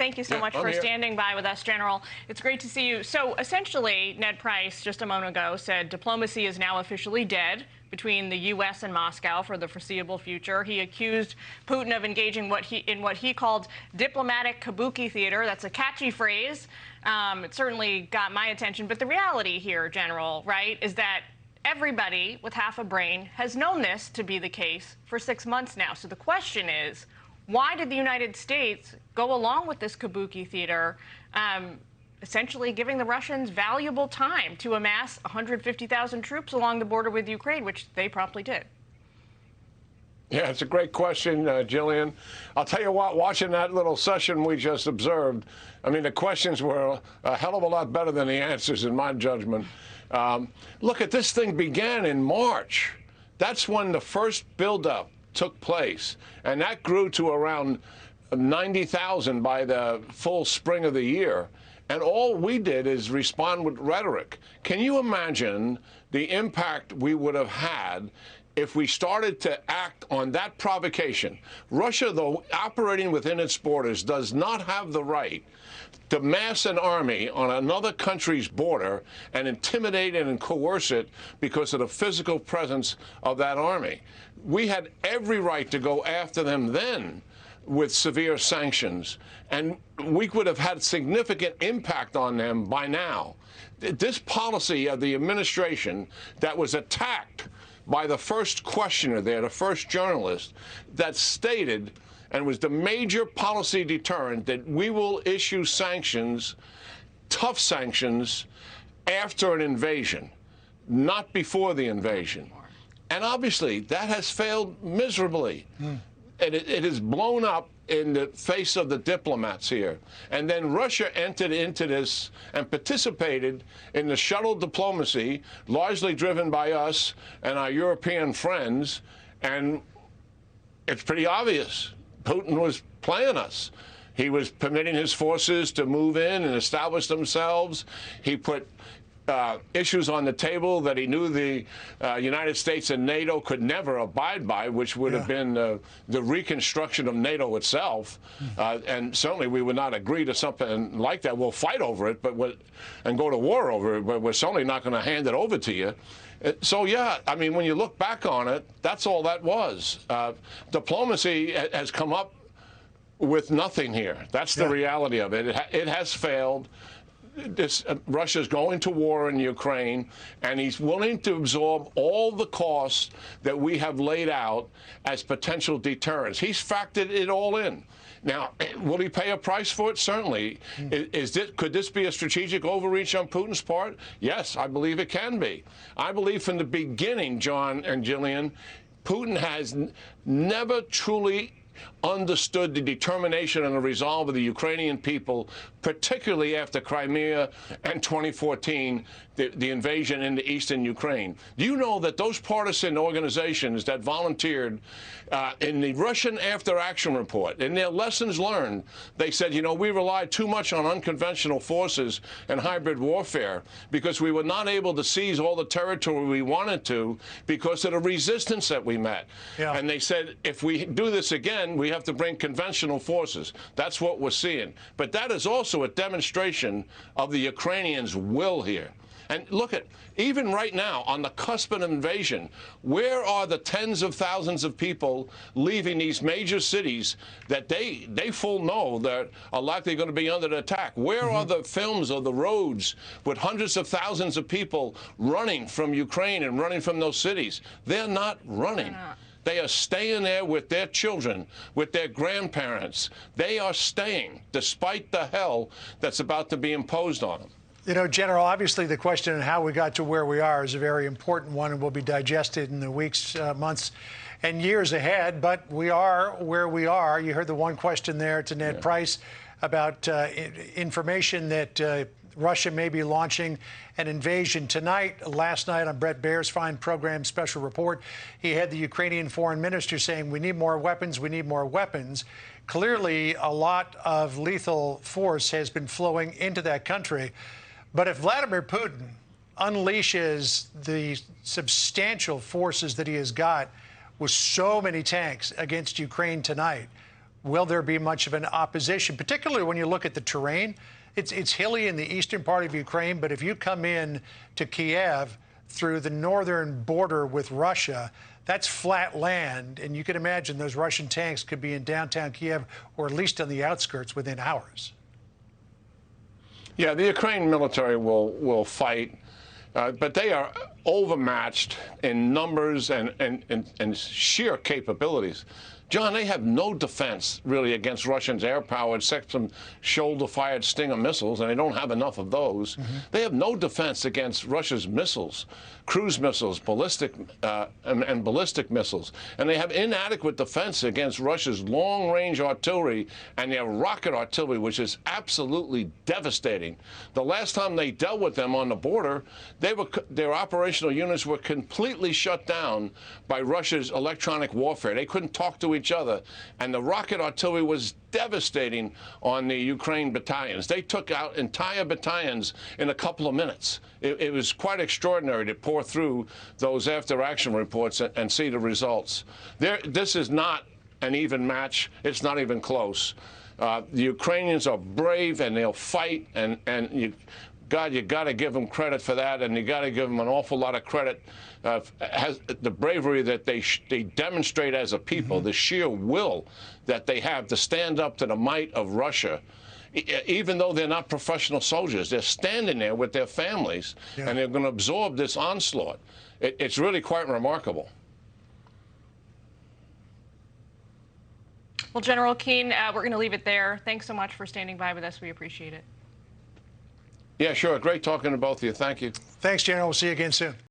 Thank you so much for standing by with us, General. It's great to see you. So essentially, Ned Price, just a moment ago, said diplomacy is now officially dead between the U.S. and Moscow for the foreseeable future. He accused Putin of engaging in what he called diplomatic kabuki theater. That's a catchy phrase. It certainly got my attention. But the reality here, General, right, is that everybody with half a brain has known this to be the case for 6 months now. So the question is, why did the United States go along with this kabuki theater, essentially giving the Russians valuable time to amass 150,000 troops along the border with Ukraine, which they promptly did? Yeah, it's a great question, Jillian. I'll tell you what, watching that little session we just observed, I mean, the questions were a hell of a lot better than the answers, in my judgment. Look, this thing began in March. That's when the first buildup took place, and that grew to around 90,000 by the full spring of the year. And all we did is respond with rhetoric. Can you imagine the impact we would have had if we started to act on that provocation? Russia, though operating within its borders, does not have the right to mass an army on another country's border and intimidate it and coerce it because of the physical presence of that army. We had every right to go after them then with severe sanctions, and we would have had significant impact on them by now. This policy of the administration that was attacked by the first questioner there, the first journalist, that stated and was the major policy deterrent that we will issue sanctions, tough sanctions, after an invasion, not before the invasion. And obviously, that has failed miserably. And it has blown up in the face of the diplomats here. And then Russia entered into this and participated in the shuttle diplomacy, largely driven by us and our European friends. And it's pretty obvious. Putin was playing us. He was permitting his forces to move in and establish themselves. He put issues on the table that he knew the United States and NATO could never abide by, which would have been the reconstruction of NATO itself. And certainly we would not agree to something like that. We'll fight over it and go to war over it, but we're certainly not going to hand it over to you. So, yeah, I mean, when you look back on it, that's all that was. Diplomacy has come up with nothing here. That's the reality of it. It has failed. Russia's going to war in Ukraine, and he's willing to absorb all the costs that we have laid out as potential deterrents. He's factored it all in. Now, will he pay a price for it? Certainly. Could this be a strategic overreach on Putin's part? Yes, I believe it can be. I believe from the beginning, John and Jillian, Putin has never truly understood the determination and the resolve of the Ukrainian people, particularly after Crimea and 2014, the invasion into eastern Ukraine. Do you know that those partisan organizations that volunteered in the Russian after-action report, in their lessons learned, they said, you know, we relied too much on unconventional forces and hybrid warfare because we were not able to seize all the territory we wanted to because of the resistance that we met. And they said, if we do this again, we have to bring conventional forces. That's what we're seeing. But that is also a demonstration of the Ukrainians' will here. And look at, even right now, on the cusp of invasion, where are the tens of thousands of people leaving these major cities that they full know that are likely going to be under attack? Where are the films of the roads with hundreds of thousands of people running from Ukraine and running from those cities? They're not running. They are staying there with their children, with their grandparents. They are staying, despite the hell that's about to be imposed on them. You know, General, obviously the question of how we got to where we are is a very important one and will be digested in the weeks, months, and years ahead. But we are where we are. You heard the one question there to Ned Price about information that Russia may be launching an invasion tonight. Last night on Bret Baier's fine program special report, he had the Ukrainian foreign minister saying, we need more weapons, we need more weapons. Clearly, a lot of lethal force has been flowing into that country. But if Vladimir Putin unleashes the substantial forces that he has got with so many tanks against Ukraine tonight, will there be much of an opposition, particularly when you look at the terrain? It's hilly in the eastern part of Ukraine, but if you come in to Kiev through the northern border with Russia, that's flat land, and you can imagine those Russian tanks could be in downtown Kiev or at least on the outskirts within hours. Yeah, the Ukraine military will fight, but they are overmatched in numbers and sheer capabilities. John, they have no defense, really, against Russians' air power, except some shoulder-fired Stinger missiles, and they don't have enough of those. They have no defense against Russia's missiles, cruise missiles, ballistic and ballistic missiles. And they have inadequate defense against Russia's long-range artillery and their rocket artillery, which is absolutely devastating. The last time they dealt with them on the border, their operational units were completely shut down by Russia's electronic warfare. They couldn't talk to each other, and the rocket artillery was devastating on the Ukraine battalions. They took out entire battalions in a couple of minutes. It was quite extraordinary to pour through those after-action reports and see the results. This is not an even match. It's not even close. The Ukrainians are brave, and they'll fight, and you got to give them credit for that, and you got to give them an awful lot of credit. Has the bravery that they demonstrate as a people, the sheer will that they have to stand up to the might of Russia, even though they're not professional soldiers. They're standing there with their families, and they're going to absorb this onslaught. It's really quite remarkable. Well, General Keane, we're going to leave it there. Thanks so much for standing by with us. We appreciate it. Yeah, sure. Great talking to both of you. Thank you. Thanks, General. We'll see you again soon.